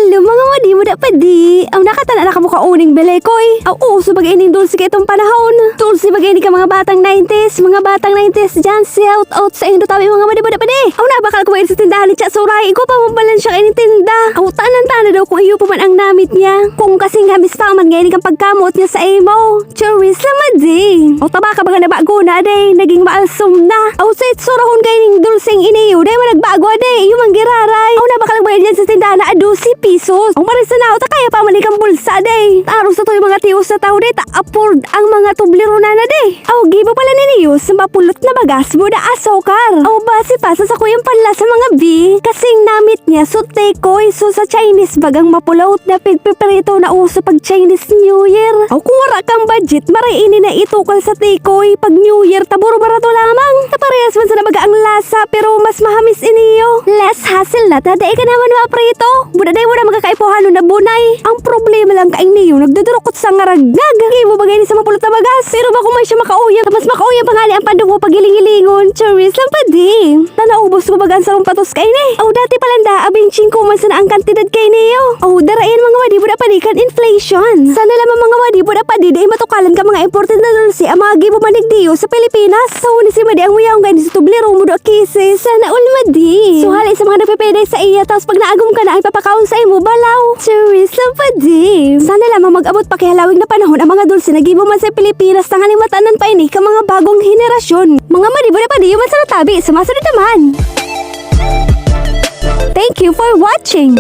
Hello mga wadi mo pa di. Ang nakatana na kamo kauning belekoy. Aw uso bagay ining dulce kay itong panahon. Dulce bagay ni ka mga batang 90s. Mga batang 90s dyan. Shout out sa inyo tabi mga wadi mo pa di. Aw nabakal ko sa tindahan ni Chat Suray. Ikaw pa mabalan siya kay tinda. Aw tanan-tana daw kung iyo pa man ang namit niya. Kung kasing hamis pa man gay ni kang pagkamot niya sa imo. Charis lamad di. Aw taba ka baga nabago na day. Naging maalsum na. Aw sa itsurahon kay ning dulceng iniyo. Day mo nagbago day. Iyo man giraray. Aw nabakal bayad dyan sa tindahan na 12 pesos. Ang marisa na ta kaya pa manikang bulsa day. Taros na to yung mga tios na tao day. Ta-afford ang mga tublero na na day. Aw gibo pala ni Niyos mapulot na bagas mo na asokar. Aw base pa sa kuyang panla sa mga B. Kasing namit niya so tekoy so sa Chinese bagang mapulot na pigpiprito na uso pag Chinese New Year. Aw kung wala kang budget mariini na itukal sa tekoy pag New Year taburo barato lamang. Taparehas man sa nabaga ang lasa pero mas mahamis iniyo. Less hassle na taday ka naman maprito. Budaday mo na magkakaipuhalo na bunay. Ang problema lang kaing niyo nagdudurukot sa ngaragag. Ibo bagay ni sa mapulot na bagas. Pero ba kung may siya makauyan mas makauyan pangali ang pandong mo pagiling-ilingon. Charis lang pa di. Tanaubos mo bagan sa rumpatos kay ni. Aw dati palanda abing 5 man sa na ang kantidad kay niyo. Aw darayan mga wadi buda panikan inflation. Sana lamang mga wadi buda padi day matukalan ka mga imported na dulce ang mga gibo manigdiyo sa Pilipinas. Sa huni si madi ang muyaong gani sa tublero mo do kisi. Sana ulmadi. So hali sa mga nagpipede sa iya tapos pag naagom ka na ay papakaon sa imo balaw. Charis lang pa di. Sana lamang mag-abot pa kay halawig na panahon ang mga dulce na gibo man sa Pilipinas tangan matanan pa ini ka mga bagong henerasyon. Mga madi buda padi man sa natabi sumasunod naman. Thank you for watching.